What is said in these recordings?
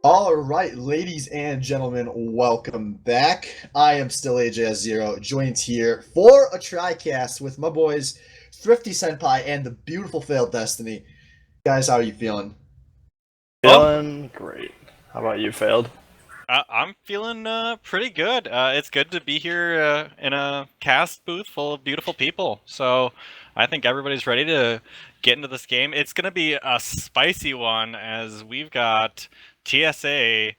All right, ladies and gentlemen, welcome back. I am still AJS0, joined here for a TriCast with my boys Thrifty Senpai and the beautiful Failed Destiny. Guys, how are you feeling? Feeling great. How about you, Failed? I'm feeling pretty good. It's good to be here in a cast booth full of beautiful people. So I think everybody's ready to get into this game. It's going to be a spicy one as we've got TSA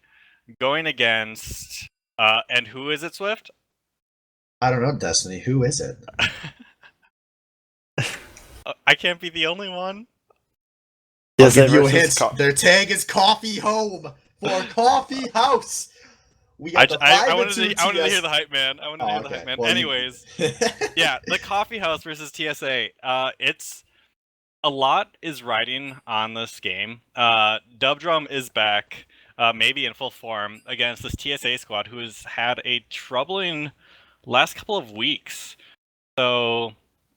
going against. And who is it, Swift? I don't know, Destiny. Who is it? I can't be the only one. I'll TSA give you a versus hint. Their tag is Coffee Home for Coffee House. We got the 5 I and wanted 2 to I wanted to hear TS. the hype man. I wanted to hear the hype man. Well, Anyways, yeah, the Coffee House versus TSA. It's a lot is riding on this game. Dub Drum is back, maybe in full form, against this TSA squad who has had a troubling last couple of weeks. So,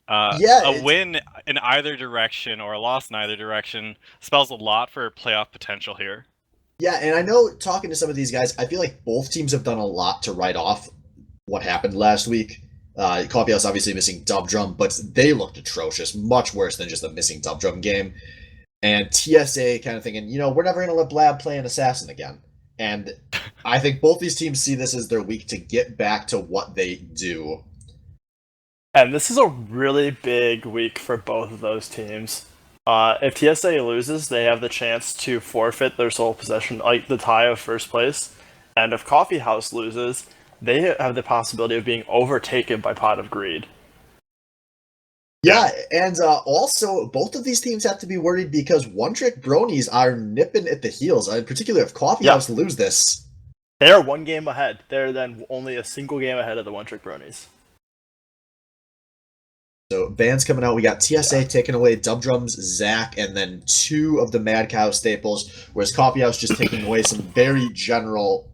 a win in either direction or a loss in either direction spells a lot for playoff potential here. Yeah, and I know talking to some of these guys, I feel like both teams have done a lot to write off what happened last week. Coffee House obviously missing Dub Drum, but they looked atrocious, much worse than just a missing Dub Drum game. And TSA kind of thinking, we're never going to let Blab play an assassin again. And I think both these teams see this as their week to get back to what they do. And this is a really big week for both of those teams. If TSA loses, they have the chance to forfeit their sole possession, like the tie of first place. And if Coffee House loses, they have the possibility of being overtaken by Pot of Greed. Yeah, and also, both of these teams have to be worried because one-trick bronies are nipping at the heels, in particular if Coffee House lose this. They are one game ahead. They're then only a single game ahead of the one-trick bronies. So bands coming out, we got TSA taking away Dub Drums, Zach, and then 2 of the Mad Cow staples, whereas Coffee House just taking away some very general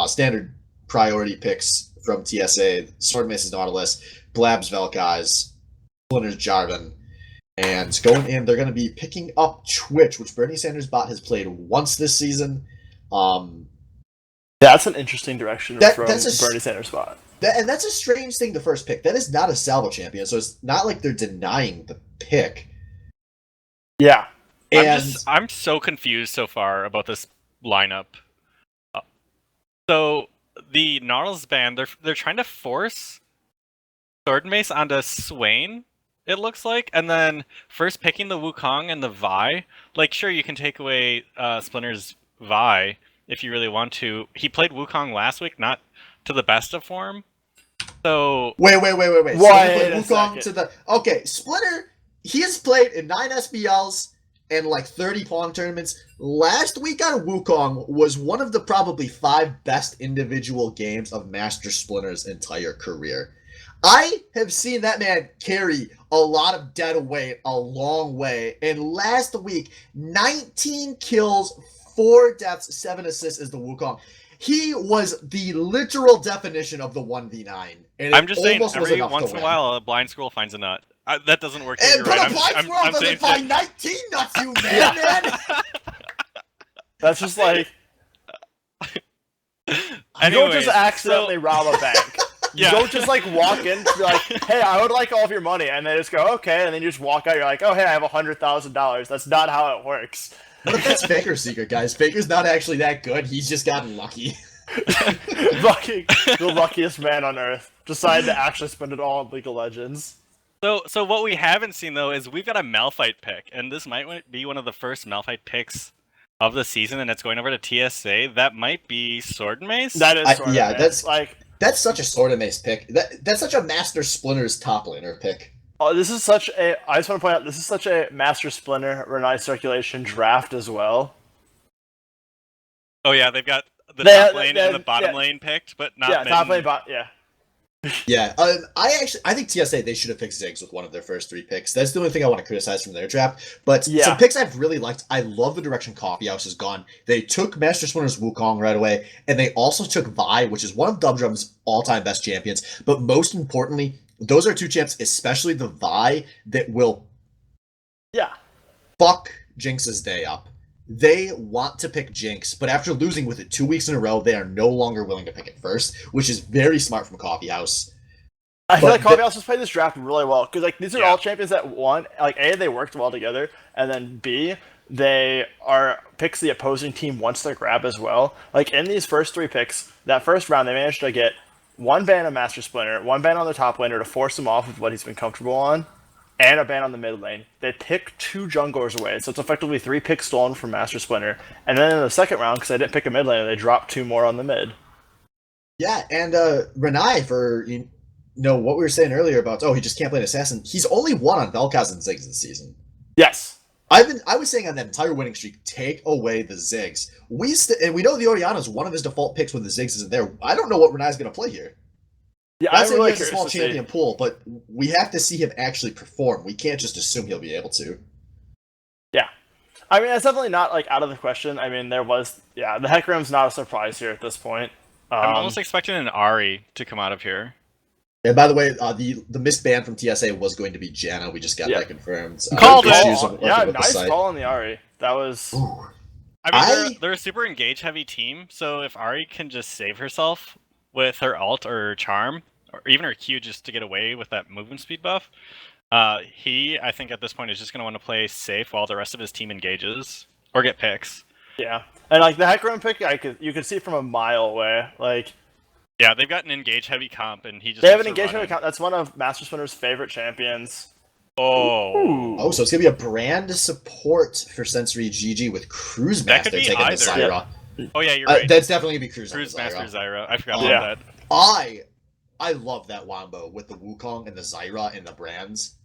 standard priority picks from TSA. Sword Mace's Nautilus, Blab's Vel'Koz, Splinter's Jarvan, and going in, they're going to be picking up Twitch, which Bernie Sanders' bot has played once this season. That's an interesting direction from Bernie Sanders' bot. And that's a strange thing to first pick. That is not a salvo champion, so it's not like they're denying the pick. Yeah. I'm so confused so far about this lineup. So the Nautilus band, they're trying to force Sword Mace onto Swain, it looks like, and then first picking the Wukong and the Vi. Like, sure, you can take away Splinter's Vi if you really want to. He played Wukong last week, not to the best of form. So wait. Wukong to the Splinter. He has played in 9 SBLs and like 30 Pong tournaments. Last week on Wukong was one of the probably 5 best individual games of Master Splinter's entire career. I have seen that man carry a lot of dead weight a long way. And last week, 19 kills, 4 deaths, 7 assists is the Wukong. He was the literal definition of the 1v9. And I'm just saying, every once in a while, a blind squirrel finds a nut. That doesn't work. But right. A blind squirrel doesn't find 19 nuts, you man! That's just like... You don't just accidentally rob a bank. You don't just like walk in and be like, hey, I would like all of your money. And they just go, okay. And then you just walk out. You're like, oh, hey, I have $100,000. That's not how it works. What if that's Faker's secret, guys? Faker's not actually that good. He's just gotten lucky. The luckiest man on earth decided to actually spend it all on League of Legends. So what we haven't seen, though, is we've got a Malphite pick. And this might be one of the first Malphite picks of the season. And it's going over to TSA. That might be Sword Mace? That is Sword Mace. That's such a Sword Mace pick. That's such a Master Splinter's top laner pick. Oh, this is such a... I just want to point out, this is such a Master Splinter Renai Circulation draft as well. Oh, yeah, they've got the top lane and the bottom lane picked, but not mid. Top lane, yeah. Yeah, I think TSA, they should have picked Ziggs with one of their first 3 picks. That's the only thing I want to criticize from their draft. But some picks I've really liked. I love the direction Coffee House has gone. They took Master Splinter's Wukong right away, and they also took Vi, which is one of Dub Drum's all-time best champions. But most importantly, those are 2 champs, especially the Vi, that will fuck Jinx's day up. they want to pick Jinx, but after losing with it 2 weeks in a row, they are no longer willing to pick it first, which is very smart from Coffee House. I feel like Coffee House has played this draft really well because like these are Yeah. all champions that won. Like A, they worked well together, and then B, they are picks the opposing team wants to grab as well. Like in these first 3 picks, that first round they managed to get 1 ban of Master Splinter, 1 ban on the top laner to force him off of what he's been comfortable on, and a ban on the mid lane. They pick 2 junglers away, so it's effectively 3 picks stolen from Master Splinter. And then in the second round, because they didn't pick a mid laner, they dropped 2 more on the mid. Yeah, and Renai, for what we were saying earlier about he just can't play an assassin. He's only won on Vel'Koz and Ziggs this season. Yes. I was saying on that entire winning streak, take away the Ziggs. And we know the Orianna's one of his default picks when the Ziggs isn't there. I don't know what Renai's going to play here. Yeah, I'm I'm saying really he has a curious small to champion see. pool, but we have to see him actually perform. We can't just assume he'll be able to. Yeah. I mean, it's definitely not like out of the question. I mean, the Heck Room's not a surprise here at this point. I'm almost expecting an Ahri to come out of here. And by the way, the missed ban from TSA was going to be Janna. We just got that confirmed. Called it! Nice call on the Ahri. That was... Ooh. I mean, they're a super engage-heavy team, so if Ahri can just save herself with her ult or charm, or even her Q just to get away with that movement speed buff, I think at this point is just going to want to play safe while the rest of his team engages, or get picks. Yeah. And like the Heck Room pick, you could see from a mile away. Like... Yeah, they've got an engage-heavy comp, and he just... They have an engage-heavy comp. That's one of Master Splinter's favorite champions. Oh, so it's gonna be a brand support for Sensory GG with Cruise That could Master be taking the either. Zyra. Oh yeah, you're right. That's definitely gonna be Cruise Master Zyra. I forgot Yeah. about that. I love that wombo with the Wukong and the Zyra and the brands.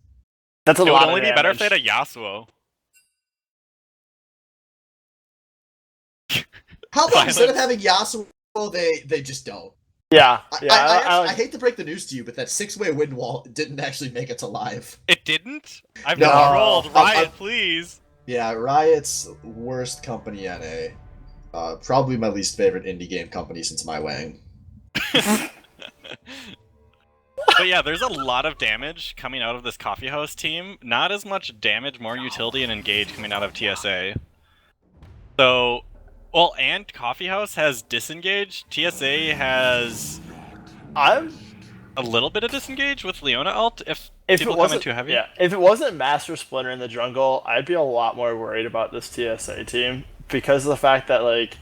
That's a It lot would of only be better if they damage. had a Yasuo. How about instead of Violence. having Yasuo, they just don't? Yeah. I hate to break the news to you, but that 6-way wind wall didn't actually make it to live. It didn't? I've No. never rolled. Riot, I'm- please. Yeah, Riot's worst company NA. Probably my least favorite indie game company since My Wang. But yeah, there's a lot of damage coming out of this Coffee House team. Not as much damage, more utility and engage coming out of TSA. So, well, and Coffee House has disengage. TSA has I'm a little bit of disengage with Leona ult if if people it come in wasn't too heavy. Yeah, if it wasn't Master Splinter in the jungle, I'd be a lot more worried about this TSA team because of the fact that like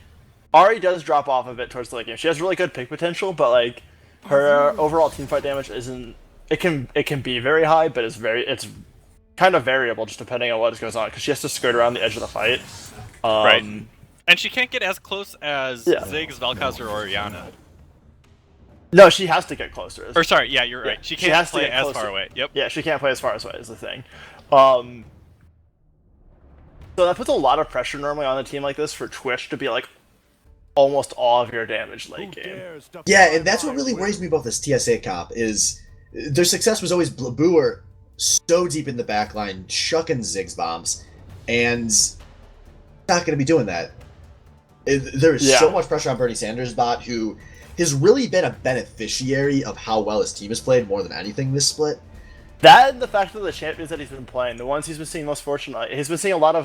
Ahri does drop off a bit towards the late game. She has really good pick potential, but like her overall teamfight damage isn't. It can be very high, but it's kind of variable just depending on what goes on because she has to skirt around the edge of the fight. Right. And she can't get as close as Yeah. Ziggs, Vel'Koz, or Orianna. No, she has to get closer. Or sorry, yeah, you're right. She she can't has to play get as closer. far away. Yep. Yeah, she can't play as far away is the thing. So that puts a lot of pressure normally on a team like this for Twitch to be like almost all of your damage late game. Yeah, and that's what really worries me about this TSA comp is their success was always Blabooer so deep in the backline, chucking Ziggs bombs, and not going to be doing that. There is so much pressure on Bernie Sanders' bot, who has really been a beneficiary of how well his team has played more than anything this split. That and the fact that the champions that he's been playing, the ones he's been seeing most fortunate, he's been seeing a lot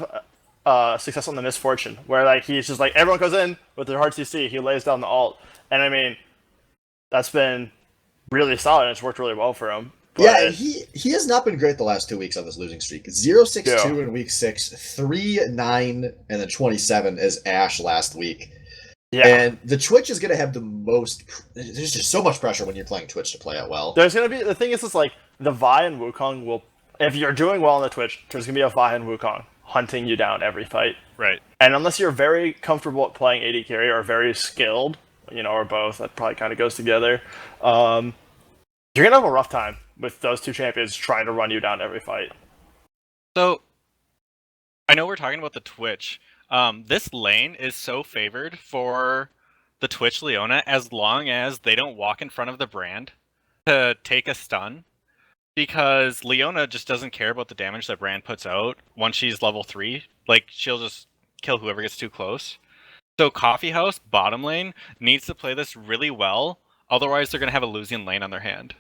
of success on the Misfortune, where like he's just like everyone goes in with their hard CC, he lays down the ult, and I mean that's been really solid and it's worked really well for him. But... Yeah, and he has not been great the last 2 weeks on this losing streak. 0-6-2 in week 6, 3-9, and then 27 as Ash last week. Yeah. And the Twitch is going to have the most... There's just so much pressure when you're playing Twitch to play it well. There's going to be... The thing is, it's like, the Vi and Wukong will... If you're doing well on the Twitch, there's going to be a Vi and Wukong hunting you down every fight. Right. And unless you're very comfortable at playing AD carry or very skilled, or both, that probably kind of goes together, you're going to have a rough time with those two champions trying to run you down every fight. So, I know we're talking about the Twitch. This lane is so favored for the Twitch Leona as long as they don't walk in front of the brand to take a stun. Because Leona just doesn't care about the damage that Brand puts out once she's level 3. Like, she'll just kill whoever gets too close. So Coffee House, bottom lane, needs to play this really well. Otherwise, they're going to have a losing lane on their hand.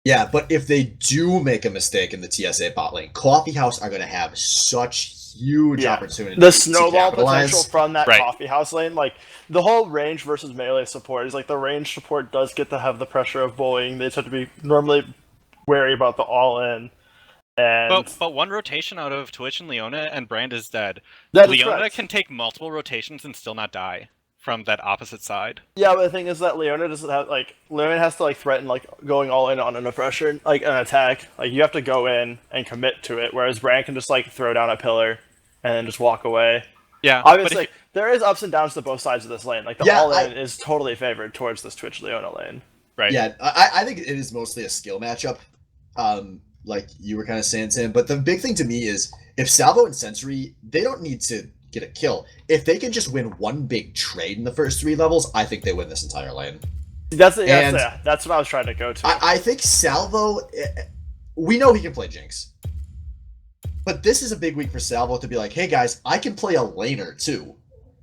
Yeah, but if they do make a mistake in the TSA bot lane, Coffee House are going to have such huge opportunities the snowball to potential capitalize. from that Right. coffee house lane, like the whole range versus melee support is like the range support does get to have the pressure of bullying. They tend to be normally wary about the all in. And But one rotation out of Twitch and Leona and Brand is dead. that is Leona correct. can take multiple rotations and still not die from that opposite side. Yeah, but the thing is that Leona doesn't have Leona has to threaten going all in on an oppression, like an attack. Like you have to go in and commit to it, whereas Brand can just throw down a pillar and then just walk away. Yeah, Obviously, there is ups and downs to both sides of this lane. Like the Yeah, all in is totally favored towards this Twitch Leona lane. right. Yeah, I think it is mostly a skill matchup, like you were kind of saying, Tim. But the big thing to me is if Salvo and Sensory, they don't need to get a kill. If they can just win one big trade in the first 3 levels, I think they win this entire lane. That's what I was trying to go to. I think Salvo, we know he can play Jinx. But this is a big week for Salvo to be like, hey guys, I can play a laner too.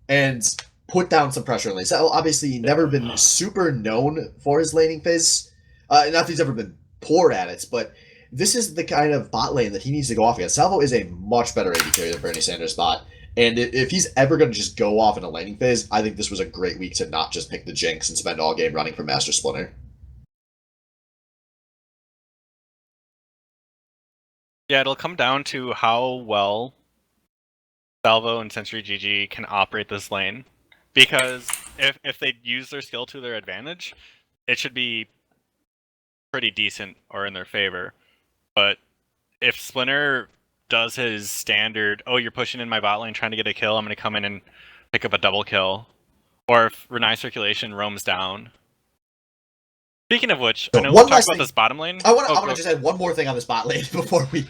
And put down some pressure in lane. Salvo obviously never been super known for his laning phase. Not that he's ever been poor at it, but this is the kind of bot lane that he needs to go off against. Salvo is a much better AD carry than Bernie Sanders' bot. And if he's ever going to just go off in a laning phase, I think this was a great week to not just pick the Jinx and spend all game running for Master Splinter. Yeah, it'll come down to how well Salvo and Sensory GG can operate this lane. Because if they use their skill to their advantage, it should be pretty decent or in their favor. But if Splinter does his standard, oh, you're pushing in my bot lane trying to get a kill, I'm going to come in and pick up a double kill. Or if Renai Circulation roams down. Speaking of which, So I know one we talked last about thing. this bottom lane. I want to just add one more thing on this bot lane before we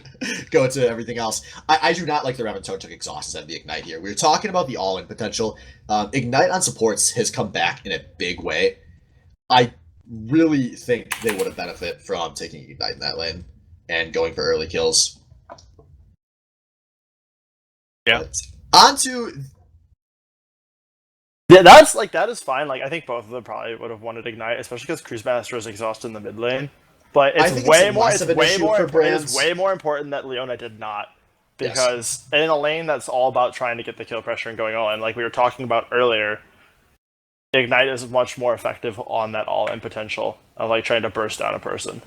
go to everything else. I do not like the Revenant took exhaust instead of the Ignite here. We were talking about the all-in potential. Ignite on supports has come back in a big way. I really think they would have benefited from taking Ignite in that lane and going for early kills. Yeah. But on to... Yeah, that is fine. I think both of them probably would have wanted Ignite, especially because Cruise Master is exhausted in the mid lane. But I it's think way it's more. less It's of an way issue more. for It is Brands. way more important that Leona did not, because in a lane that's all about trying to get the kill pressure and going all in, like we were talking about earlier, Ignite is much more effective on that all in potential of trying to burst down a person.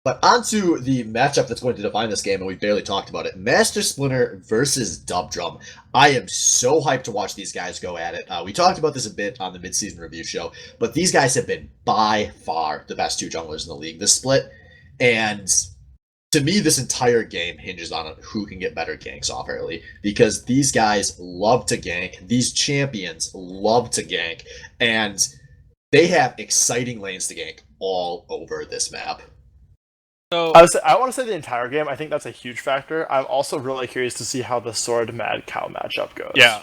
But onto the matchup that's going to define this game, and we barely talked about it. Master Splinter versus Dub Drum. I am so hyped to watch these guys go at it. We talked about this a bit on the mid-season review show, but these guys have been by far the best 2 junglers in the league this split. And to me, this entire game hinges on who can get better ganks off early, because these guys love to gank. These champions love to gank, and they have exciting lanes to gank all over this map. So I want to say the entire game. I think that's a huge factor. I'm also really curious to see how the Sword Mad Cow matchup goes. Yeah,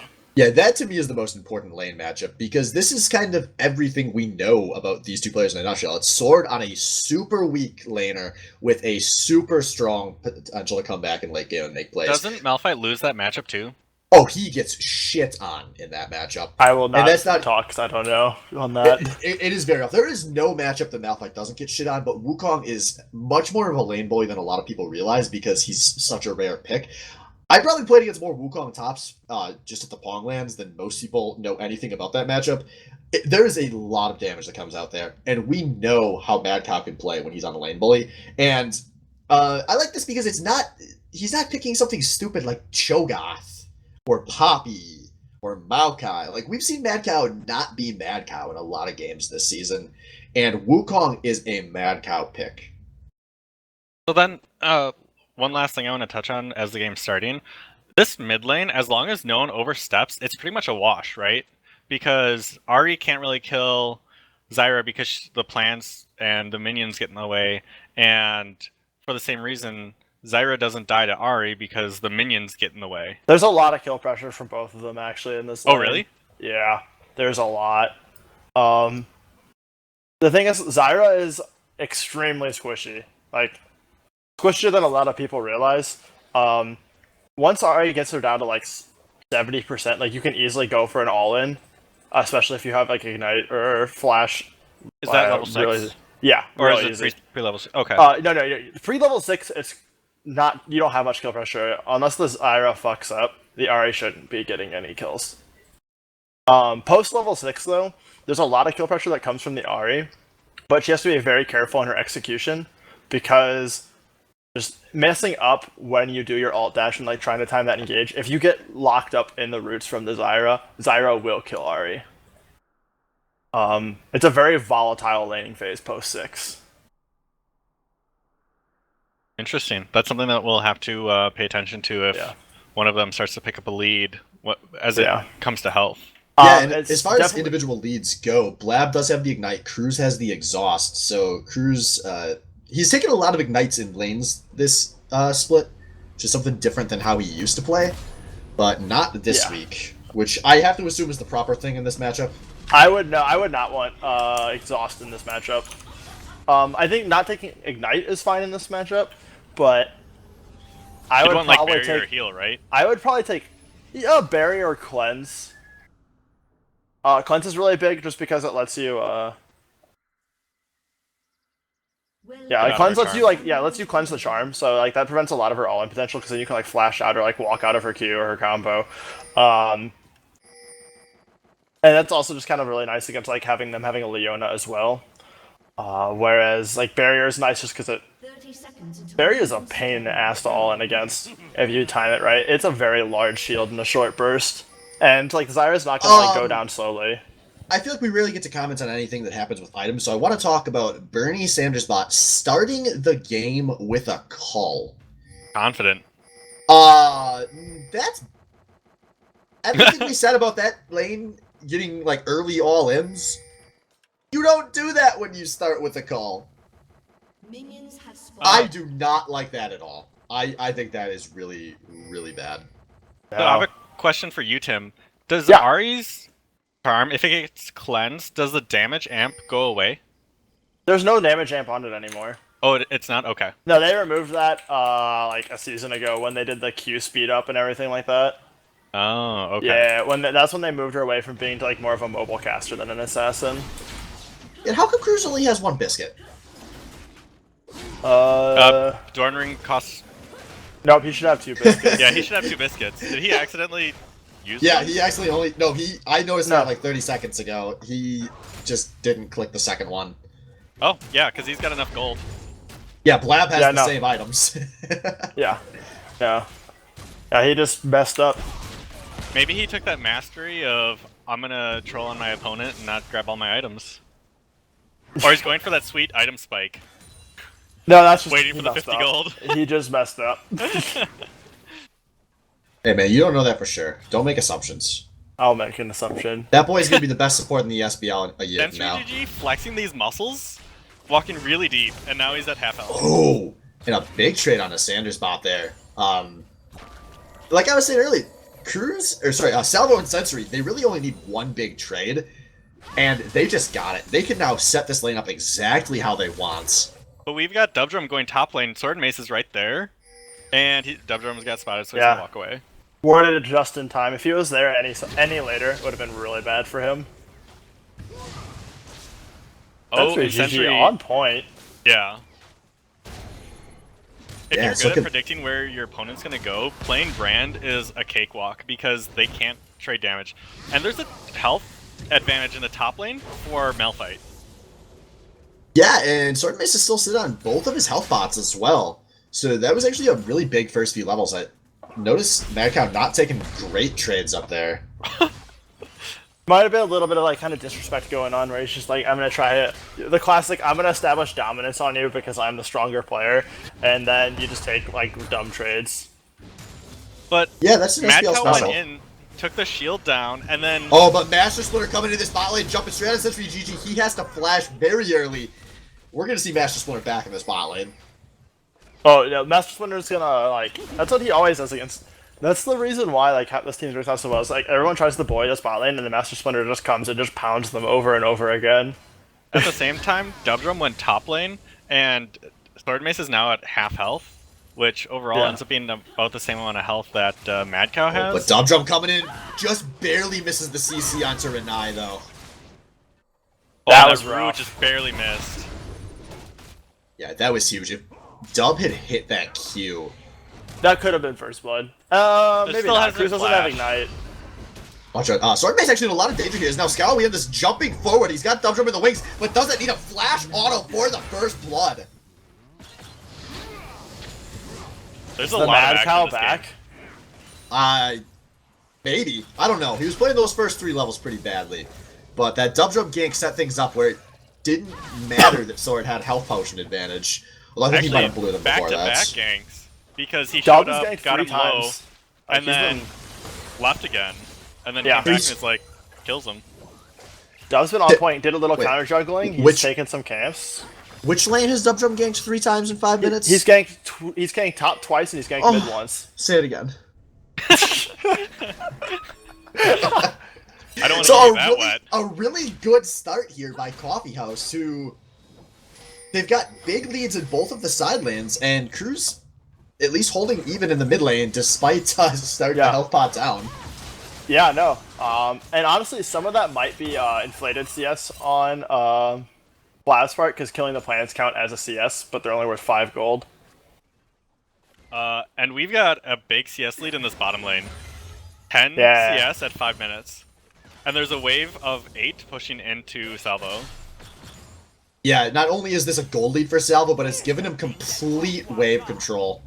that to me is the most important lane matchup, because this is kind of everything we know about these 2 players in a nutshell. It's Sword on a super weak laner with a super strong potential to come back in late game and make plays. doesn't Malphite lose that matchup too? Oh, he gets shit on in that matchup. I will not, and that's not talk because I don't know on that. It is very rough. There is no matchup that Malphite doesn't get shit on, but Wukong is much more of a lane bully than a lot of people realize because he's such a rare pick. I probably played against more Wukong tops just at the Pong lands than most people know anything about that matchup. There is a lot of damage that comes out there, and we know how Mad Cow can play when he's on a lane bully. And I like this because he's not picking something stupid like Cho'Gath or Poppy or Maokai. We've seen Mad Cow not be Mad Cow in a lot of games this season, and Wukong is a Mad Cow pick. So then, one last thing I want to touch on as the game's starting. This mid lane, as long as no one oversteps, it's pretty much a wash, right? Because Ahri can't really kill Zyra because the plants and the minions get in the way, and for the same reason, Zyra doesn't die to Ahri because the minions get in the way. There's a lot of kill pressure from both of them actually in this lane. Oh, really? Yeah, there's a lot. The thing is, Zyra is extremely squishy. Squishier than a lot of people realize. Once Ahri gets her down to 70%, you can easily go for an all-in, especially if you have Ignite or Flash. Is that level 6? Yeah, Or really is it easy. pre-level? Okay. No. Pre-level 6, it's not. You don't have much kill pressure unless this Ira fucks up. The Ari shouldn't be getting any kills. Post level 6 though, there's a lot of kill pressure that comes from the Ari, but she has to be very careful in her execution because just messing up when you do your alt dash and like trying to time that engage. If you get locked up in the roots from the Zyra will kill Ari. It's a very volatile laning phase post 6. Interesting. That's something that we'll have to pay attention to if one of them starts to pick up a lead as it comes to health. Yeah, and as far as individual leads go, Blab does have the Ignite, Cruz has the Exhaust, so Cruz, he's taken a lot of Ignites in lanes this split, which is something different than how he used to play, but not this week, which I have to assume is the proper thing in this matchup. I would not want Exhaust in this matchup. I think not taking Ignite is fine in this matchup, but I would want, probably like, barrier take or heal, right? I would probably take barrier or cleanse. Cleanse is really big just because it lets you cleanse lets you lets you cleanse the charm, so like that prevents a lot of her all-in potential because then you can like flash out or like walk out of her Q or her combo. And that's also just kind of really nice against like having a Leona as well. Whereas like barrier is nice just because barrier is a pain in the ass to all in against if you time it right. It's a very large shield in a short burst, and like Zyra's not gonna go down slowly. I feel like we rarely get to comment on anything that happens with items, so I want to talk about Bernie Sanders bot starting the game with a call. Confident. That's everything we said about that lane getting like early all-ins. You don't do that when you start with a call. I do not like that at all. I think that is really, really bad. So I have a question for you, Tim. Does Ari's charm, if it gets cleansed, does the damage amp go away? There's no damage amp on it anymore. Oh, it's not? Okay. No, they removed that like a season ago when they did the Q speed up and everything like that. Oh, okay. Yeah, that's when they moved her away from being like more of a mobile caster than an assassin. And how come Cruz only has one biscuit? Dorn Ring costs... Nope, he should have 2 biscuits. Yeah, he should have 2 biscuits. Did he accidentally use Yeah, one? he actually only... No, I noticed that like 30 seconds ago. He just didn't click the second one. Oh, yeah, because he's got enough gold. Yeah, Blab has the same items. Yeah, he just messed up. Maybe he took that mastery of, I'm gonna troll on my opponent and not grab all my items. Or he's going for that sweet item spike. No, that's just waiting for the 50 gold. He just messed up. Hey man, you don't know that for sure. Don't make assumptions. I'll make an assumption. That boy's gonna be the best support in the SBL a year from now. GG flexing these muscles, walking really deep, and now he's at half health. Oh, and a big trade on a Sanders bot there. Like I was saying earlier, Salvo and Sensory, they really only need one big trade, and they just got it. They can now set this lane up exactly how they want. But we've got Dubdrum going top lane. Sword and Mace is right there. And Dubdrum's got spotted, so he's gonna walk away. Warded it just in time. If he was there any later, it would have been really bad for him. Oh, GG on point. Yeah. If you're good at predicting where your opponent's gonna go, playing Brand is a cakewalk because they can't trade damage. And there's a health advantage in the top lane for Malphite. Yeah, and Sword and Mace is still sitting on both of his health bots as well. So that was actually a really big first few levels. I noticed Madcow not taking great trades up there. Might have been a little bit of like kind of disrespect going on where he's just like, I'm gonna try it. The classic, I'm gonna establish dominance on you because I'm the stronger player, and then you just take like dumb trades. But yeah, that's an SBL special. Went in, took the shield down, and then... Oh, but Master Splinter coming into this bot lane, jumping straight out of Century GG. He has to flash very early. We're gonna see Master Splinter back in this bot lane. Oh, yeah, Master Splinter's gonna, like, that's what he always does against... That's the reason why, like, this team's worked out so well. It's like, everyone tries to boy this bot lane, and the Master Splinter just comes and just pounds them over and over again. At the same time, Dubdrum went top lane, and Sword Mace is now at half health, which overall ends up being about the same amount of health that Madcow has. But Dubdrum coming in just barely misses the CC onto Renai, though. That was rough. Just barely missed. Yeah, that was huge. If Dub had hit that Q... That could have been first blood. Maybe still not. has Cruz their doesn't have flash. Ignite. Watch out. Swordman's actually in a lot of danger here. Now, Scowl, we have this jumping forward. He's got Dub Drum in the wings, but doesn't need a flash auto for the first blood. There's The a lot Mad of Cow action in this game. back. Maybe. I don't know. He was playing those first 3 levels pretty badly. But that Dub Drum gank set things up where it didn't matter that Sword had health potion advantage. Well, I think he might have blew them before that. Back-to-back ganks. Because he Dub showed was up, ganked got 3 him low, times. and he's then been- left again. And then Yeah. came back and it's like, kills him. Dub's been on point. Did a little Wait, counter juggling. He's which- taken some camps. Which lane has Dub Drum ganked 3 times in 5 minutes? He's ganked top twice and he's ganked mid once. Say it again. I don't want to So be that wet. a really good start here by Coffee House, who they've got big leads in both of the side lanes, and Cruz at least holding even in the mid lane despite starting the health pot down. Yeah, no. And honestly, some of that might be inflated CS on Blast part, because killing the planets count as a CS, but they're only worth 5 gold. And we've got a big CS lead in this bottom lane. 10 Yeah. CS at 5 minutes. And there's a wave of 8 pushing into Salvo. Yeah, not only is this a gold lead for Salvo, but it's given him complete wave control.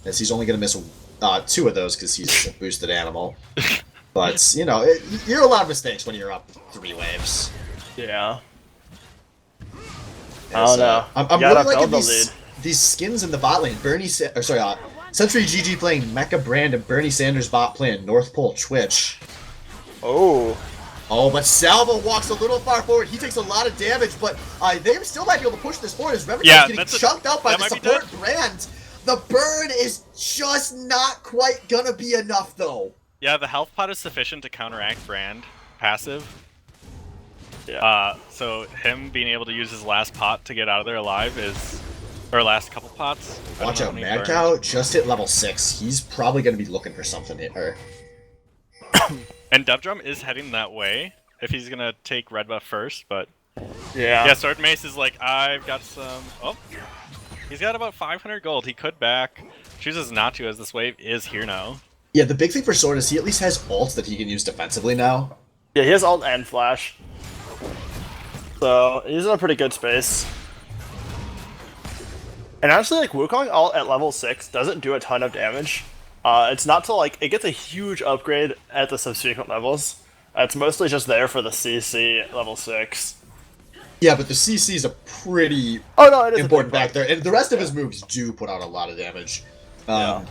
As he's only going to miss 2 of those because he's a boosted animal. But, you know, you're a lot of mistakes when you're up 3 waves. Yeah. As, I don't know. I'm You gotta really liking build the lead. these skins in the bot lane. Century GG playing Mecha Brand and Bernie Sanders bot playing North Pole Twitch. Oh. Oh, but Salvo walks a little far forward. He takes a lot of damage, but they still might be able to push this forward as Revenant is getting chunked out by that the might be support Brand. The burn is just not quite gonna be enough, though. Yeah, the health pot is sufficient to counteract Brand passive. Yeah. So him being able to use his last pot to get out of there alive is... Or last couple pots. Watch out, Mad Cow just hit level 6. He's probably gonna be looking for something here. And Dub Drum is heading that way, if he's gonna take red buff first, but... Yeah. Yeah, Sword Mace is like, I've got some... Oh! He's got about 500 gold. He could back. Chooses not to, as this wave is here now. Yeah, the big thing for Sword is he at least has ult that he can use defensively now. Yeah, he has ult and flash. So, he's in a pretty good space. And honestly, like, Wukong ult at level 6 doesn't do a ton of damage. It's not till, like, it gets a huge upgrade at the subsequent levels. It's mostly just there for the CC at level 6. Yeah, but the CC is a pretty It is important back there, and the rest of his moves do put out a lot of damage. Yeah.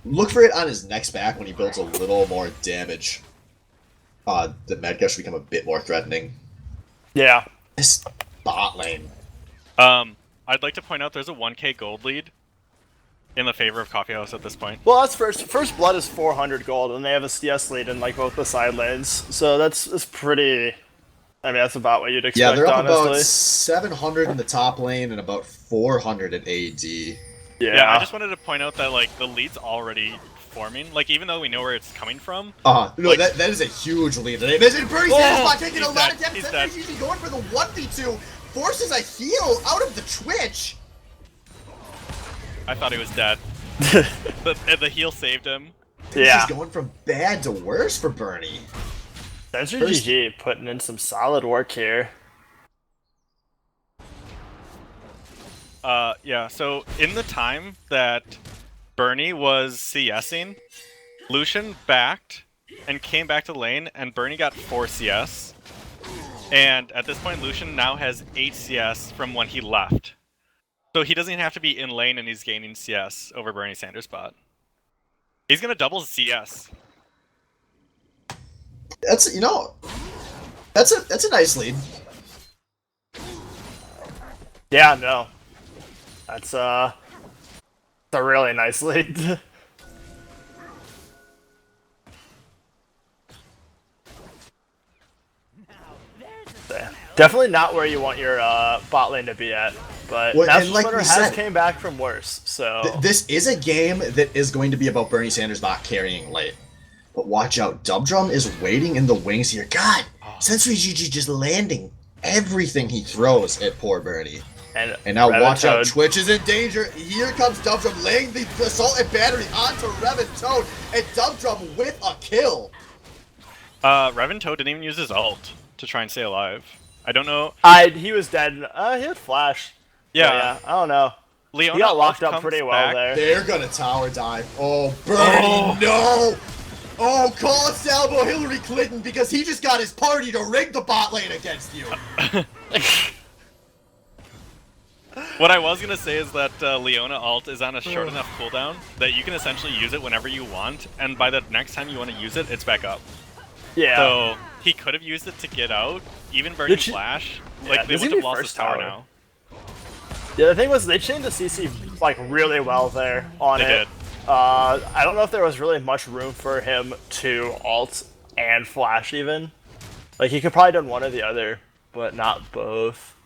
Look for it on his next back when he builds a little more damage. The Mad Cow should become a bit more threatening. Yeah. This bot lane. I'd like to point out there's a 1k gold lead in the favor of Coffee House at this point. Well, that's first. First blood is 400 gold, and they have a CS lead in like both the side lanes. So that's pretty. I mean, that's about what you'd expect. Yeah, they're up honestly. about 700 in the top lane and about 400 in AD. Yeah, I just wanted to point out that like the lead's already forming. Like even though we know where it's coming from. No, like, that is a huge lead. There's a Bernie Sanders bot taking a lot of damage. He's Century's usually going for the 1v2. Forces a heal out of the Twitch. I thought he was dead. the heal saved him. Yeah. He's going from bad to worse for Bernie. Century GG putting in some solid work here. Yeah, so in the time that Bernie was CSing, Lucian backed and came back to the lane, and Bernie got 4 CS. And at this point, Lucian now has 8 CS from when he left. So he doesn't even have to be in lane, and he's gaining CS over Bernie Sanders' bot. He's gonna double CS. That's that's a nice lead. Yeah, no. That's a really nice lead. Definitely not where you want your bot lane to be at, but National like Splinter we has said, came back from worse, so... This is a game that is going to be about Bernie Sanders bot carrying late. But watch out, Dub Drum is waiting in the wings here. God, Century GG just landing everything he throws at poor Bernie. And now watch out, Toad. Twitch is in danger. Here comes Dubdrum laying the assault and battery onto Revan Toad, and Dubdrum with a kill. Revan Toad didn't even use his ult to try and stay alive. I don't know. He was dead. He had flash. Yeah. I don't know. Leona he got locked up comes pretty well back. there. They're gonna tower dive. Oh, Bernie, no! Oh, call it Salvo Hillary Clinton because he just got his party to rig the bot lane against you. What I was gonna say is that Leona ult is on a short enough cooldown that you can essentially use it whenever you want, and by the next time you want to use it, it's back up. Yeah. So he could have used it to get out, even burning flash. Like they would have lost this tower now. Yeah, the thing was they changed the CC like really well there on it. They did. I don't know if there was really much room for him to ult and flash even. Like he could probably done one or the other, but not both.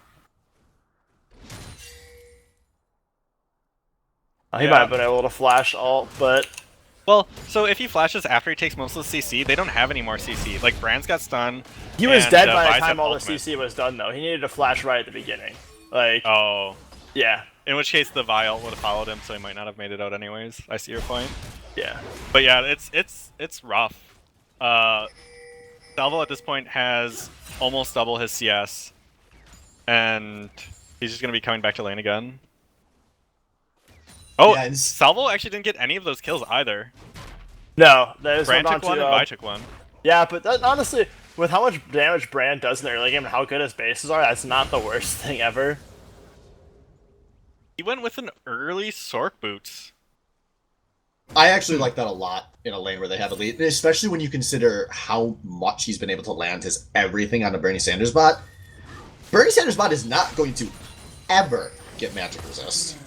He might have been able to flash ult, but... Well, so if he flashes after he takes most of the CC, they don't have any more CC. Like, Brand's got stun. He was dead by the Vi's time all ultimate. the CC was done, though. He needed to flash right at the beginning. Like... Oh. Yeah. In which case, the Vi ult would have followed him, so he might not have made it out anyways. I see your point. Yeah. But yeah, it's rough. Salvo at this point has almost double his CS. And he's just going to be coming back to lane again. Oh, Yeah, Salvo actually didn't get any of those kills either. No, there's Brand took one and Vi took one. Yeah, but that, honestly, with how much damage Brand does in the early game and how good his bases are, that's not the worst thing ever. He went with an early Sork boots. I actually like that a lot in a lane where they have a lead, especially when you consider how much he's been able to land his everything on a Bernie Sanders bot. Bernie Sanders bot is not going to ever get magic resist.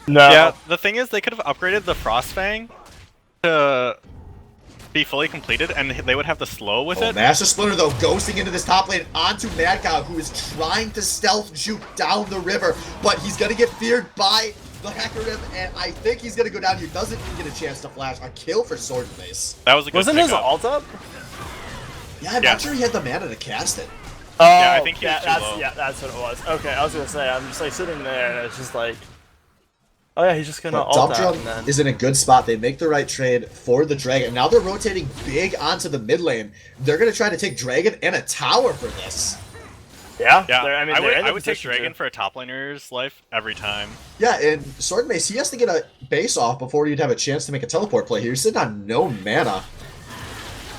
No. Yeah, the thing is, they could have upgraded the Frostfang to be fully completed, and they would have the slow with it. Master Splinter, though, ghosting into this top lane onto Mad Cow, who is trying to stealth juke down the river, but he's going to get feared by the Hecarim, and I think he's going to go down here. Doesn't even get a chance to flash. A kill for Sword and Mace. That was a good Wasn't his pickup. ult up? Yeah, I'm not sure he had the mana to cast it. Oh, Yeah, I think he was too low. Yeah, that's what it was. Okay, I was gonna say, I'm just like sitting there and it's just like, oh yeah, he's just gonna But ult out Dubdrum and then... is in a good spot. They make the right trade for the Dragon. Now they're rotating big onto the mid lane. They're going to try to take Dragon and a tower for this. Yeah, Yeah, I mean, they're in I the would take position Dragon to- for a top laner's life every time. Yeah, and Sword Mace, he has to get a base off before you'd have a chance to make a teleport play here. He's sitting on no mana.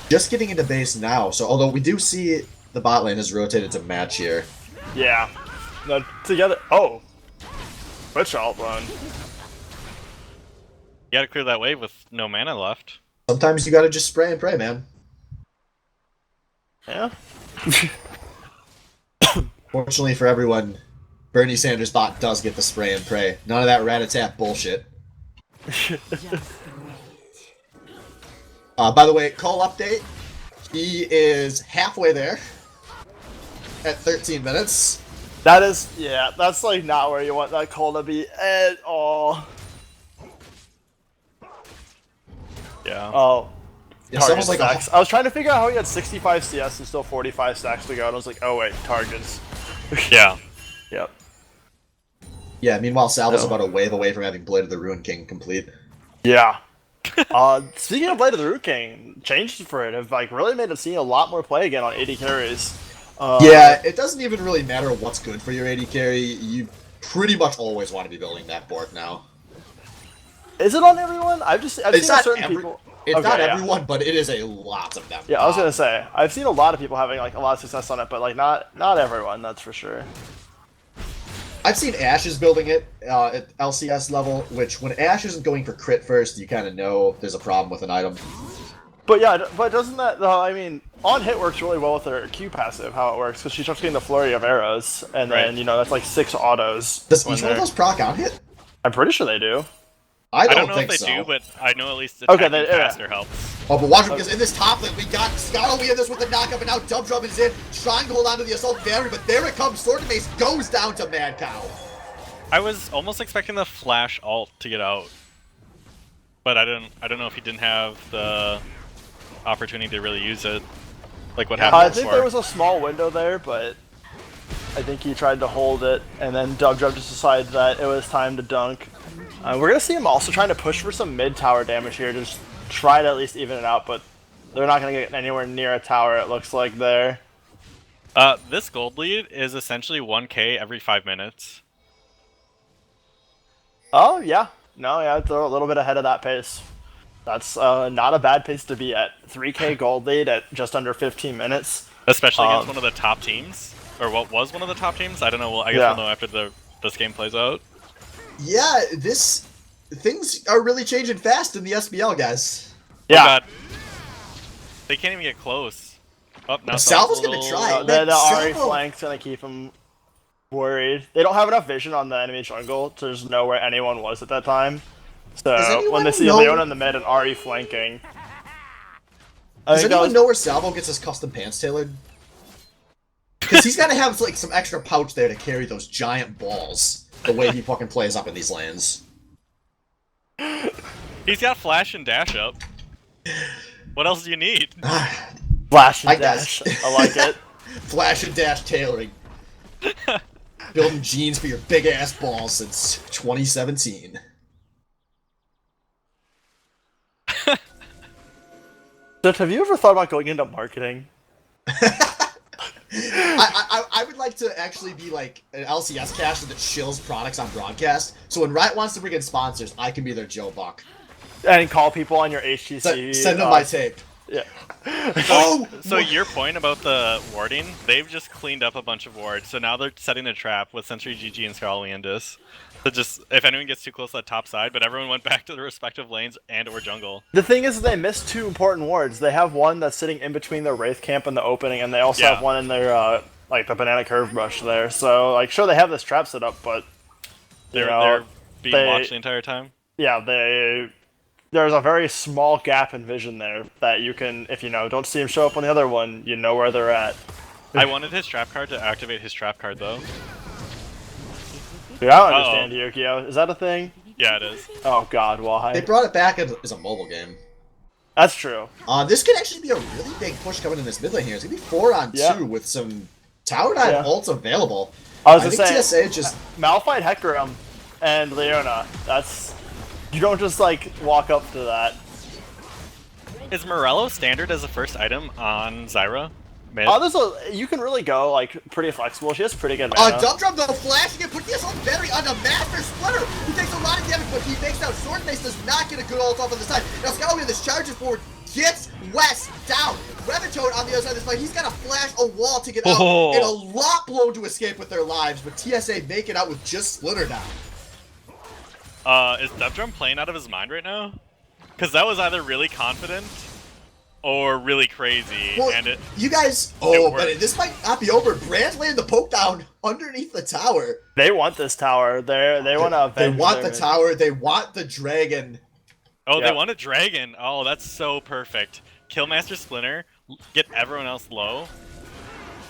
Just getting into base now. So although we do see the bot lane has rotated to match here. Yeah. No, together... Oh! Which ult run? You gotta clear that wave with no mana left. Sometimes you gotta just spray and pray, man. Yeah. Fortunately for everyone, Bernie Sanders bot does get the spray and pray. None of that rat-a-tat bullshit. By the way, call update. He is halfway there at 13 minutes. That is... Yeah, that's like not where you want that call to be at all. Yeah. Oh. It's almost like stacks. I was trying to figure out how he had 65 CS and still 45 stacks to go, and I was like, oh wait, targets. Yeah. Yep. Yeah, meanwhile, Salvo's about a wave away from having Blade of the Ruin King complete. Yeah. Speaking of Blade of the Root King, changes for it have like really made it seem a lot more play again on 80 carries. Yeah, it doesn't even really matter what's good for your AD carry. You pretty much always want to be building that board now. Is it on everyone? I've seen certain people. It's Okay, not yeah. everyone, but it is a lot of them. Yeah, I was gonna say I've seen a lot of people having like a lot of success on it, but like not everyone. That's for sure. I've seen Ashes building it at LCS level, which when Ash isn't going for crit first, you kind of know there's a problem with an item. But yeah, but doesn't that though? I mean, on hit works really well with her Q passive. How it works because she starts getting the flurry of arrows, and then that's like 6 autos. Does when each one of they're- those proc on hit? I'm pretty sure they do. I I don't don't know think if they so. do, but I know at least Okay, attacking yeah. faster helps. Oh, but watch him, because in this top lane, we got Scuttle, we have this with the knockup, and now Dubdrum is in, trying to hold on to the Assault Battery, but there it comes, Sword and Mace goes down to Mad Cow. I was almost expecting the flash ult to get out, but I don't know if he didn't have the opportunity to really use it. Like what happened I before. think there was a small window there, but I think he tried to hold it, and then Dubdrub just decided that it was time to dunk. We're gonna see him also trying to push for some mid-tower damage here, just try to at least even it out, but they're not gonna get anywhere near a tower, it looks like there. This gold lead is essentially 1k every 5 minutes. Oh, yeah. No, yeah, it's a little bit ahead of that pace. That's not a bad pace to be at. 3k gold lead at just under 15 minutes. Especially against one of the top teams. Or what was one of the top teams? I don't know. I guess we'll know after this game plays out. Yeah, things are really changing fast in the SBL, guys. Yeah. Oh, God. They can't even get close. Oh, now Salvo's gonna try. The Ahri flank's gonna keep him worried. They don't have enough vision on the enemy jungle to just know where anyone was at that time. So when they see Leona in the mid and Ahri flanking... Does anyone know where Salvo gets his custom pants tailored? Because he's gotta have like some extra pouch there to carry those giant balls. The way he fucking plays up in these lanes. He's got flash and dash up. What else do you need? Flash and dash. I like it. Flash and dash tailoring. Building jeans for your big ass balls since 2017. So, have you ever thought about going into marketing? I would like to actually be like an LCS caster that shills products on broadcast. So when Riot wants to bring in sponsors, I can be their Joe Buck. And call people on your HTC. Send them my tape. Yeah. So your point about the warding, they've just cleaned up a bunch of wards, so now they're setting a trap with Sentry GG and Scarliandus. So just, if anyone gets too close to that top side, but everyone went back to their respective lanes and or jungle. The thing is they missed two important wards. They have one that's sitting in between their Wraith camp and the opening, and they also have one in their, like, the Banana Curve Brush there. So, like, sure, they have this trap set up, but, they're being watched the entire time? Yeah, there's a very small gap in vision there that you can, if you don't see him show up on the other one, you know where they're at. I wanted his trap card to activate his trap card, though. Yeah, I understand, Yukio. Is that a thing? Yeah, it is. Oh god, why? They brought it back as a mobile game. That's true. This could actually be a really big push coming in this mid lane here. It's going to be 4-on-2 with some Tower Dive ults available. I think TSA just... Malphite Hecarim and Leona, that's... You don't just, like, walk up to that. Is Morello standard as a first item on Zyra? You can really go, like, pretty flexible. She has pretty good mana. Dubdrub, though, flashing and putting his own battery on the Master Splitter, who takes a lot of damage, but he makes out Sword Mace, does not get a good ult off on the side. Now, Skylar charges forward, gets West down. Revitone on the other side of this fight, he's got to flash a wall to get out, and a lot blown to escape with their lives, but TSA make it out with just Splitter down. Is Dubdrum playing out of his mind right now? Because that was either really confident or really crazy, well, and you guys... Oh, but this might not be over. Brand's landed the poke down underneath the tower. They want this tower. They want to avenge. They want the tower. They want the dragon. Oh, they want a dragon. Oh, that's so perfect. Kill Master Splinter, get everyone else low.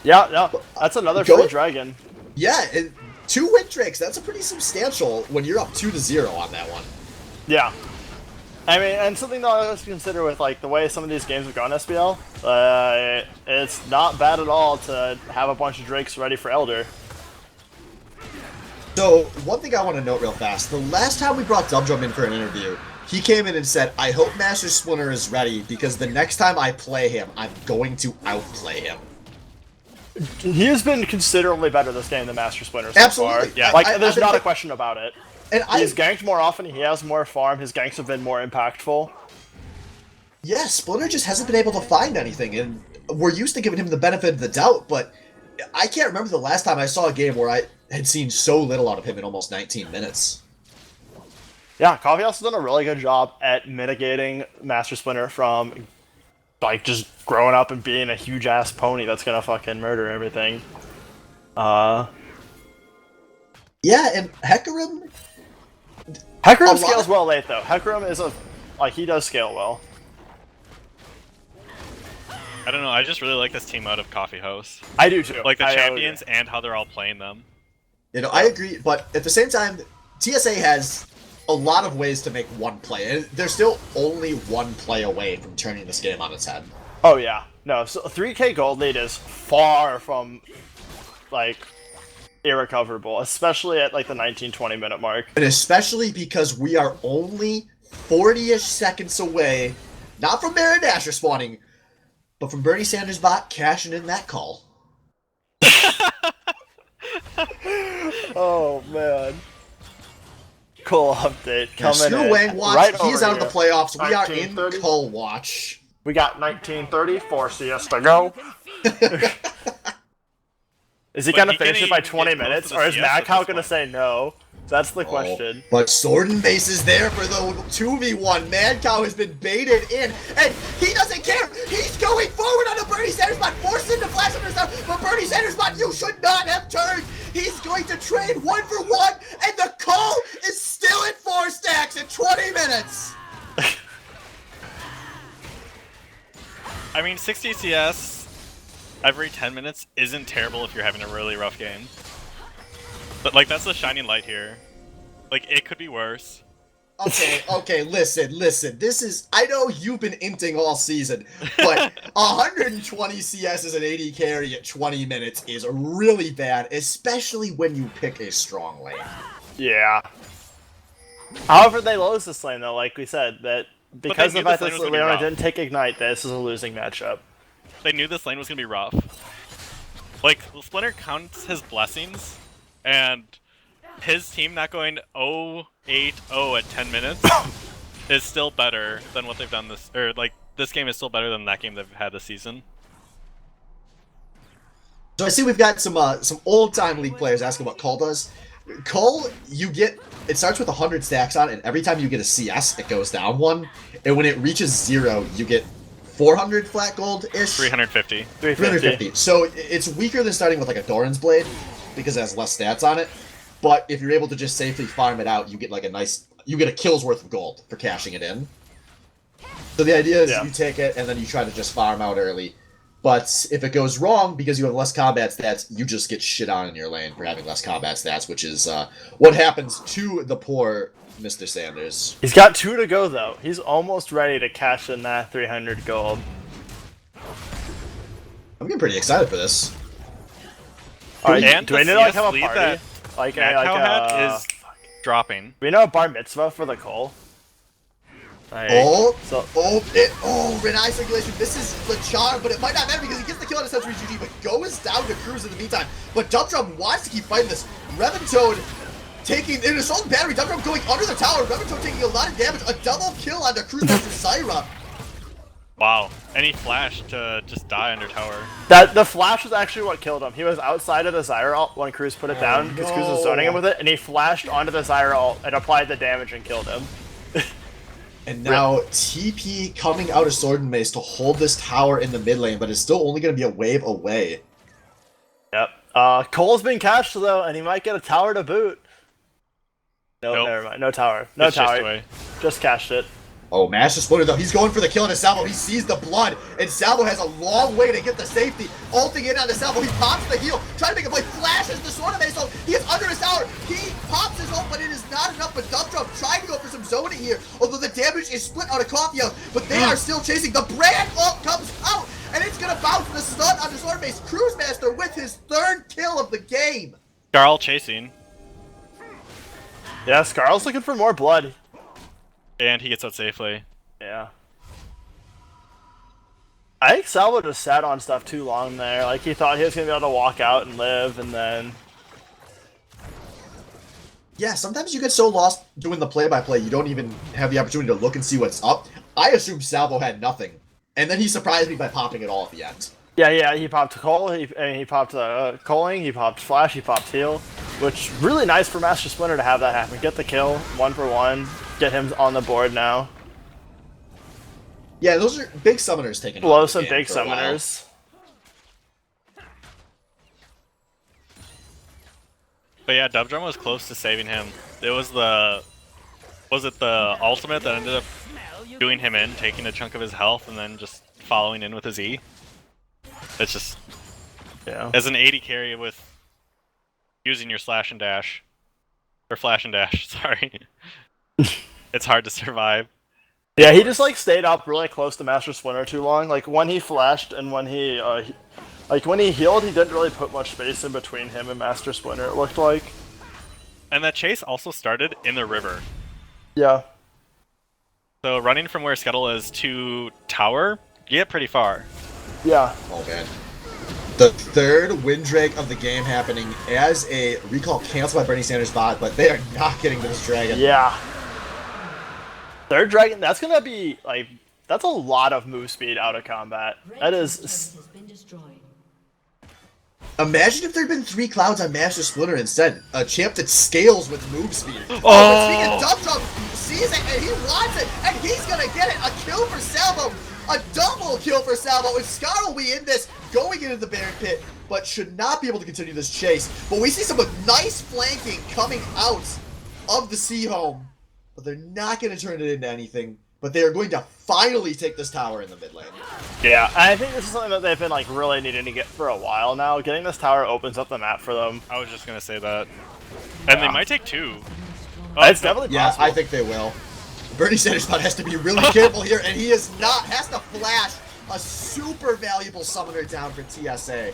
Yeah, no, that's another free dragon. Yeah, and 2 Wind Drakes. That's a pretty substantial when you're up 2-0 on that one. Yeah. I mean, and something that I always consider with, like, the way some of these games have gone SBL, it's not bad at all to have a bunch of Drakes ready for Elder. So, one thing I want to note real fast. The last time we brought Dubdrum in for an interview, he came in and said, I hope Master Splinter is ready, because the next time I play him, I'm going to outplay him. He has been considerably better this game than Master Splinter so far. Yeah. Like, there's not a question about it. And he's ganked more often, he has more farm, his ganks have been more impactful. Yeah, Splinter just hasn't been able to find anything, and we're used to giving him the benefit of the doubt, but I can't remember the last time I saw a game where I had seen so little out of him in almost 19 minutes. Yeah, Coffee House has done a really good job at mitigating Master Splinter from, like, just growing up and being a huge-ass pony that's gonna fucking murder everything. Yeah, and Hecarim scales well late, though. Hecarim is he does scale well. I don't know, I just really like this team out of Coffee House. I do too. Like the champions and how they're all playing them. I agree, but at the same time, TSA has a lot of ways to make one play, and they're still only one play away from turning this game on its head. Oh yeah. No, so 3k gold lead is far from, like, irrecoverable, especially at like the 19-20 minute mark. And especially because we are only 40-ish seconds away, not from Baron Dasher spawning, but from Bernie Sanders' bot cashing in that call. Oh man. Cool update. Coming in. Wang watch, right he's out of the playoffs. We are in 1930. Cull watch. We got 1930, 4 CS to go. Is he going to finish it by 20 minutes, or is Macau going to say no? That's the question. But Sword and Base is there for the 2v1. Madcow has been baited in, and he doesn't care. He's going forward on a Bernie Sanders bot, forced him to flash on himself. But Bernie Sanders bot, you should not have turned. He's going to trade 1-for-1, and the call is still at 4 stacks in 20 minutes. I mean, 60 CS every 10 minutes isn't terrible if you're having a really rough game. But, like, that's the shining light here. Like, it could be worse. Okay, listen. This is, I know you've been inting all season, but 120 CS as an AD carry at 20 minutes is really bad, especially when you pick a strong lane. Yeah. However, they lose this lane, though, like we said, that because of the fact that Leona didn't take Ignite, this is a losing matchup. They knew this lane was going to be rough. Like, Splinter counts his blessings, and his team not going 0-8-0 at 10 minutes is still better than what they've done this, or like, this game is still better than that game they've had this season. So I see we've got some old-time League players asking what Cull does. Cull, it starts with 100 stacks on it, and every time you get a CS, it goes down 1, and when it reaches 0, you get 400 flat gold-ish? 350. 350. So it's weaker than starting with like a Doran's Blade, because it has less stats on it. But if you're able to just safely farm it out, you get like you get a kill's worth of gold for cashing it in. So the idea is you take it and then you try to just farm out early. But if it goes wrong because you have less combat stats, you just get shit on in your lane for having less combat stats, which is what happens to the poor Mr. Sanders. He's got 2 to go though. He's almost ready to cash in that 300 gold. I'm getting pretty excited for this. Alright, do we need to like have a party? Like Macau is dropping. We know a bar mitzvah for the Cull. Right. Renai circulation. This is the charm, but it might not matter because he gets the kill on a Sensory GG, but goes down to Cruz in the meantime. But Dubdrum wants to keep fighting this. Reventoad taking an assault battery. Dubdrum going under the tower. Reventoad taking a lot of damage. A double kill on the Cruz Master Syra. Wow, and he flashed to just die under tower. The flash was actually what killed him. He was outside of the Zyra ult when Cruz put it down, because Cruz was zoning him with it, and he flashed onto the Zyra ult and applied the damage and killed him. And now TP coming out of Sword and Mace to hold this tower in the mid lane, but it's still only going to be a wave away. Yep. Cole's been cashed though, and he might get a tower to boot. Nope. Never mind. No tower. No tower. Just cashed it. Oh, Master Splinter though, he's going for the kill on Salvo. He sees the blood, and Salvo has a long way to get the safety. Ulting in on the Salvo, he pops the heal, trying to make a play, flashes the Sword of Mace ult. He is under his tower. He pops his ult, but it is not enough. But Dubdrum trying to go for some zoning here, although the damage is split out of Coffee House, but they are still chasing. The Brand ult comes out, and it's gonna bounce the stun on the Sword of Mace. Cruise Master with his 3rd kill of the game. Skarl chasing. Yeah, Skarl's looking for more blood. And he gets out safely. Yeah. I think Salvo just sat on stuff too long there. Like, he thought he was going to be able to walk out and live, and then... Yeah, sometimes you get so lost doing the play-by-play, you don't even have the opportunity to look and see what's up. I assumed Salvo had nothing, and then he surprised me by popping it all at the end. Yeah, he popped Cole, he popped Culling, he popped Flash, he popped Heal, which really nice for Master Splinter to have that happen. Get the kill, 1-for-1, get him on the board now. Yeah, those are big summoners taking blow some big summoners. But yeah, Dubdrum was close to saving him. It was the ultimate that ended up doing him in, taking a chunk of his health and then just following in with his E. It's just, as an 80 carry with using your slash and dash, or flash and dash, sorry, it's hard to survive. Yeah, he just like stayed up really close to Master Splinter too long. Like when he flashed and when he Like, when he healed, he didn't really put much space in between him and Master Splinter, it looked like. And that chase also started in the river. Yeah. So running from where Scuttle is to tower, you get pretty far. Yeah. Oh, man. The third win drag of the game happening as a recall canceled by Bernie Sanders' bot, but they are not getting to this dragon. Yeah. Third dragon, that's gonna be, like, that's a lot of move speed out of combat. That is... Imagine if there had been 3 clouds on Master Splinter instead. A champ that scales with move speed. Oh, speaking of Dub sees it and he wants it, and he's gonna get it. A kill for Salvo. A double kill for Salvo. And Scar will be in this, going into the Baron Pit, but should not be able to continue this chase. But we see some nice flanking coming out of the Sea Home. But they're not going to turn it into anything. But they are going to finally take this tower in the mid lane. Yeah, I think this is something that they've been, like, really needing to get for a while now. Getting this tower opens up the map for them. I was just gonna say that. And they might take 2. It's definitely possible. Yeah, I think they will. Bernie Sanders has to be really careful here, and he has to flash a super valuable summoner down for TSA.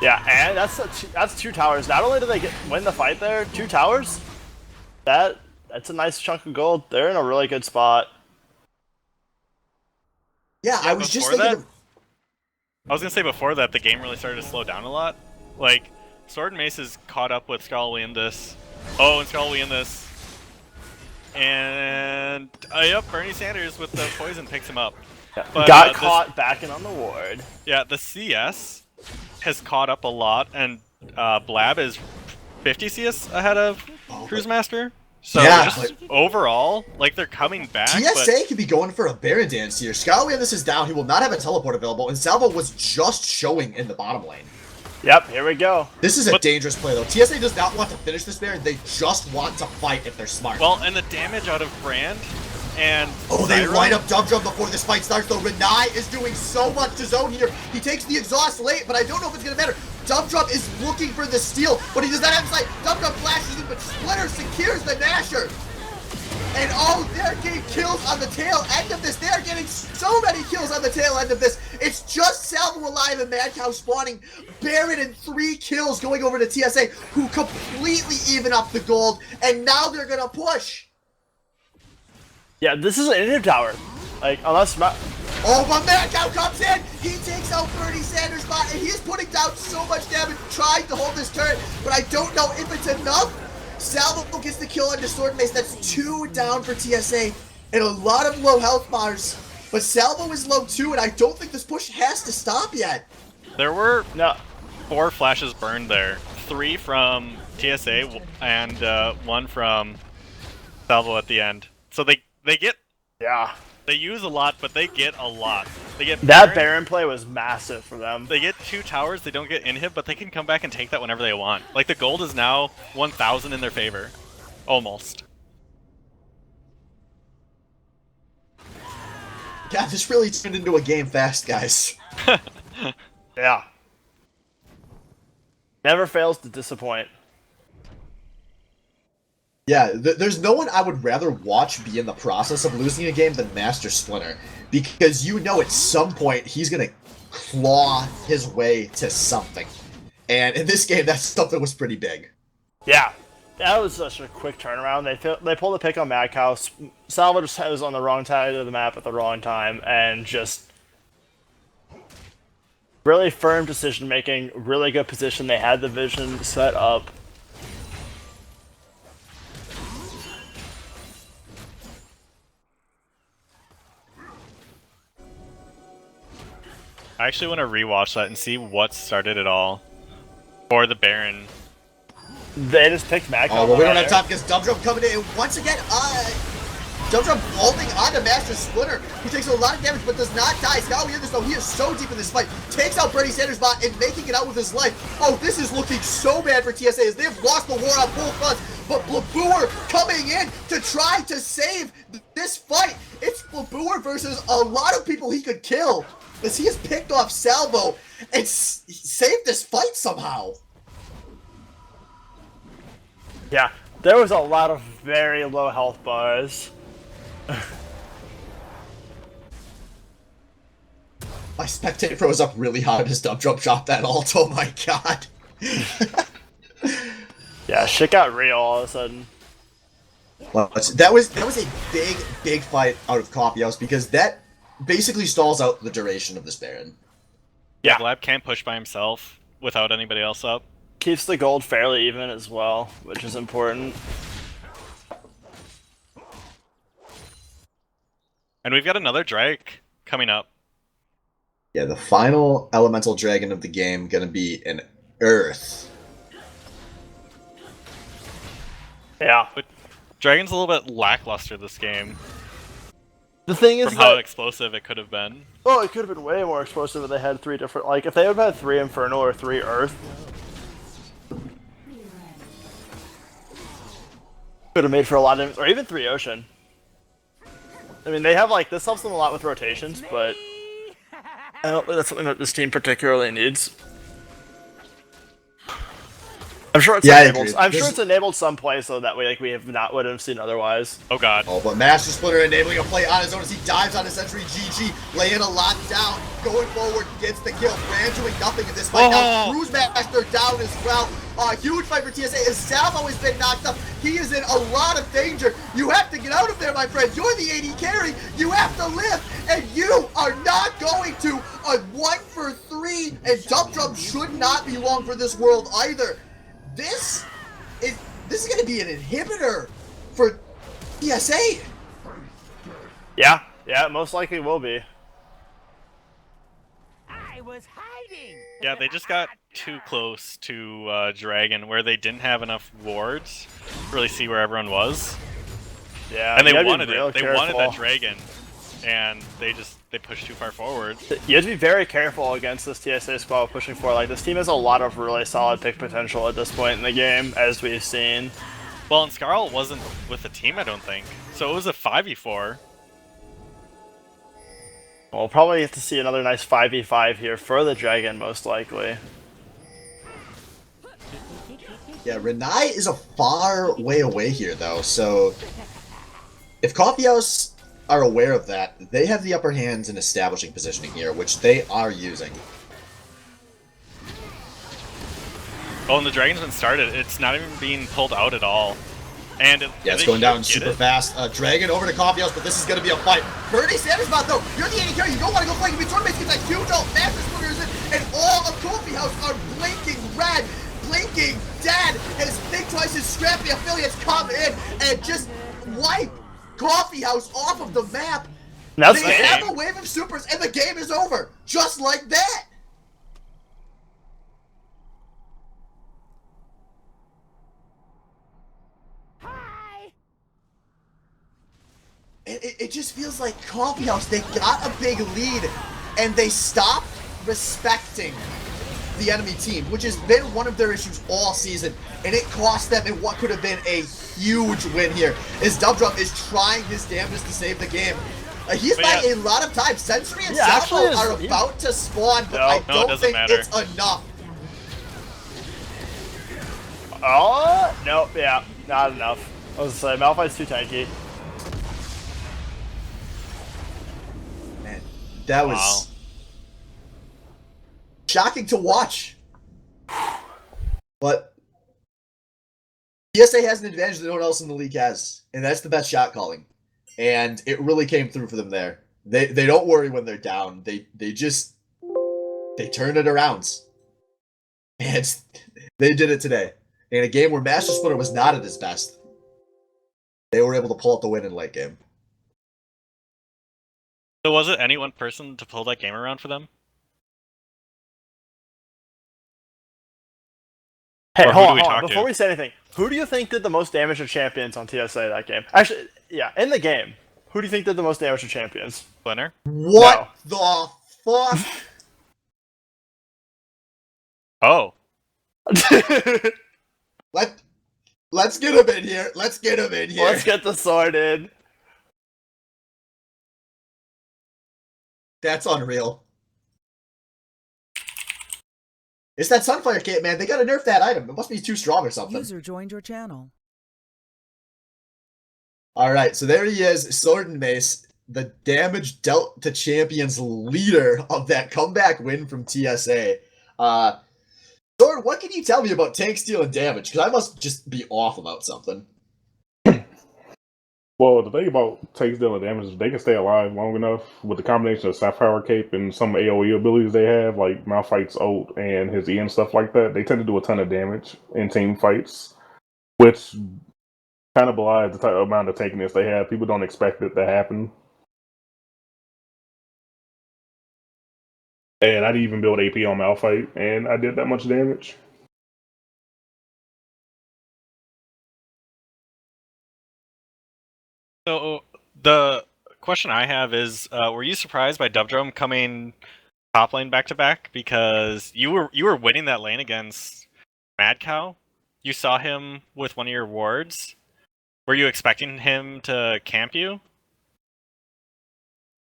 Yeah, and that's 2 towers. Not only do they win the fight there, 2 towers, that's a nice chunk of gold. They're in a really good spot. Yeah, I was just thinking I was gonna say before that, the game really started to slow down a lot. Like, Sword and Mace is caught up with Skull in this. Oh, and Skull in this. And, yep, Bernie Sanders with the poison picks him up. Yeah. But, Got caught backing on the ward. Yeah, the CS has caught up a lot, and Blab is 50 CS ahead of Cruise Master. So yeah, just overall, like, they're coming back. TSA could be going for a Baron dance here. Scotland, this is down. He will not have a teleport available, and Salvo was just showing in the bottom lane. Yep, here we go. This is a dangerous play, though. TSA does not want to finish this Baron. They just want to fight if they're smart. Well, and the damage out of Brand and oh, they light up Dub Drum before this fight starts, though. Renai is doing so much to zone here. He takes the exhaust late, but I don't know if it's going to matter. Dub Drum is looking for the steal, but he does not have sight. Dub Drum flashes in, but Splinter secures the Nasher. And oh, they're getting kills on the tail end of this. They are getting so many kills on the tail end of this. It's just Salvo alive and Mad Cow spawning. Baron and 3 kills going over to TSA, who completely even up the gold. And now they're going to push. Yeah, this is an inhibitor tower. Like, unless... Oh, but Mad Cow comes in. He takes out Bernie Sanders' bot, and he's putting down so much damage trying to hold this turret. But I don't know if it's enough. Salvo gets the kill under Sword Mace. That's 2 down for TSA and a lot of low health bars. But Salvo is low too, and I don't think this push has to stop yet. There were 4 flashes burned there. 3 from TSA and 1 from Salvo at the end. So they get... Yeah. They use a lot, but they get a lot. They get that Baron play was massive for them. They get 2 towers, they don't get inhib, but they can come back and take that whenever they want. Like, the gold is now 1,000 in their favor. Almost. God, this really turned into a game fast, guys. Yeah. Never fails to disappoint. Yeah, there's no one I would rather watch be in the process of losing a game than Master Splinter. Because you know at some point he's going to claw his way to something. And in this game, that something was pretty big. Yeah. That was such a quick turnaround. They pulled the pick on Mad Cow. Salvo just was on the wrong side of the map at the wrong time. And just... really firm decision making. Really good position. They had the vision set up. I actually want to rewatch that and see what started it all. For the Baron. They just picked Mad Cow. Oh, well, we don't have time because Dub Drum coming in. And once again, Dub Drum holding on to Master Splinter, who takes a lot of damage but does not die. Scott Weir, though, he is so deep in this fight. Takes out Bernie Sanders' bot and making it out with his life. Oh, this is looking so bad for TSA as they have lost the war on both fronts. But Blabooer coming in to try to save this fight. It's Blabooer versus a lot of people he could kill. As he has picked off Salvo and saved this fight somehow. Yeah, there was a lot of very low health bars. My spectate froze up really hard as Dub Drum shot that ult. Oh my god. Yeah, shit got real all of a sudden. Well, that was a big fight out of Coffee House because that basically stalls out the duration of this Baron. Yeah, Glab can't push by himself without anybody else up. Keeps the gold fairly even as well, which is important. And we've got another Drake coming up. Yeah, the final elemental dragon of the game gonna be an Earth. Yeah. But Dragon's a little bit lackluster this game. The thing is From how that, explosive it could have been. oh, it could have been way more explosive if they had 3 different, like, if they would have had 3 Infernal or 3 Earth. Could have made for a lot of, or even 3 Ocean. I mean, they have, like, this helps them a lot with rotations, but I don't think that's something that this team particularly needs. I'm sure it's enabled. I'm sure it's enabled some plays though that way, like we would have seen otherwise. Oh god. Oh, but Master Splinter enabling a play on his own as he dives on a sentry. GG, laying a lot down, going forward, gets the kill. Ran doing nothing in this fight. Now Cruise Master down as well. Huge fight for TSA. As Salvo has been knocked up, he is in a lot of danger. You have to get out of there, my friend. You're the AD carry. You have to live, and you are not going to. A 1 for 3, and Dub Drum should not be long for this world either. This is going to be an inhibitor for TSA. Yeah, it most likely will be. I was hiding. Yeah, they just got too close to Dragon where they didn't have enough wards to really see where everyone was. Yeah, and they wanted it. They careful. wanted that Dragon, and they pushed too far forward. You have to be very careful against this TSA squad pushing forward. Like, this team has a lot of really solid pick potential at this point in the game, as we've seen. Well, and Scarl wasn't with the team, I don't think. So it was a 5v4. We'll probably get to see another nice 5v5 here for the Dragon, most likely. Yeah, Renai is a far way away here, though, so if Coffee House are aware of that, they have the upper hands in establishing positioning here, which they are using. Oh, and the Dragon's been started. It's not even being pulled out at all. And it's going down super fast. Dragon over to Coffee House, but this is going to be a fight. Bernie Sanders bot, though. You're the AD carry. You don't want to go flank. If you turn base, gets that huge ult. Master Splitters in, and all of Coffee House are blinking red, blinking dead, as Think Twice's scrappy affiliates come in and just wipe Coffee House off of the map. That's they have a wave of supers, and the game is over. Just like that. It just feels like Coffee House, they got a big lead, and they stopped respecting the enemy team, which has been one of their issues all season, and it cost them in what could have been a huge win here, as Dub Drum is trying his damnedest to save the game. He's buying a lot of time. Sentry and Salvo are about to spawn, but I don't think it's enough. Oh, no, yeah, not enough. I was gonna say, Malphite's too tanky. Man, that was shocking to watch. But TSA has an advantage that no one else in the league has, and that's the best shot calling. And it really came through for them there. They don't worry when they're down. They turn it around. And they did it today. In a game where Master Splitter was not at his best, they were able to pull out the win in late game. So was it any one person to pull that game around for them? Hey, hold on. Before we say anything, who do you think did the most damage to champions on TSA that game? Actually, yeah, in the game. Who do you think did the most damage to champions? Splinter? What the fuck? Oh. Let's get him in here. Let's get him in here. Let's get the sword in. That's unreal. It's that Sunfire kit, man. They gotta nerf that item. It must be too strong or something. User joined your channel. Alright, so there he is. Sword and Mace. the damage dealt to champions leader of that comeback win from TSA. Sword, what can you tell me about tank steal and damage? Because I must just be off about something. Well, the thing about tank steal and damage is they can stay alive long enough with the combination of Sapphire Cape and some AoE abilities they have, like Malphite's ult and his E and stuff like that. They tend to do a ton of damage in team fights, which kind of belies the type of amount of tankiness they have. People don't expect it to happen. And I didn't even build AP on Malphite, and I did that much damage. So the question I have is, were you surprised by Dubdrum coming top lane back to back? Because you were winning that lane against Mad Cow. You saw him with one of your wards. Were you expecting him to camp you?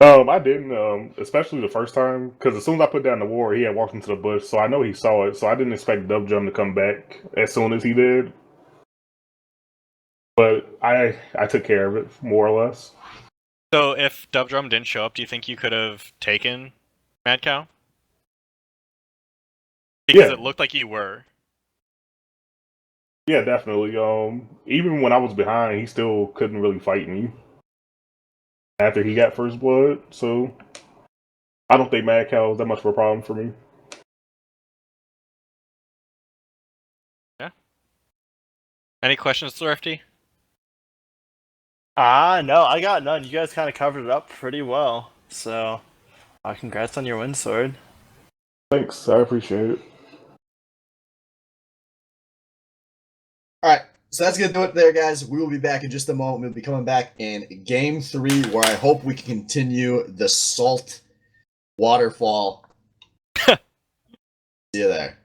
I didn't, especially the first time, because as soon as I put down the ward, he had walked into the bush, so I know he saw it, so I didn't expect Dubdrum to come back as soon as he did. But I took care of it, more or less. So if Dubdrum didn't show up, do you think you could have taken Mad Cow? Because it looked like you were. Yeah, definitely. Even when I was behind, he still couldn't really fight me after he got first blood, so I don't think Mad Cow was that much of a problem for me. Yeah. Any questions, Thrifty? No, I got none. You guys kind of covered it up pretty well. So, congrats on your win, Sword. Thanks, I appreciate it. Alright, so that's going to do it there, guys. We will be back in just a moment. We'll be coming back in Game 3, where I hope we can continue the Salt Waterfall. See you there.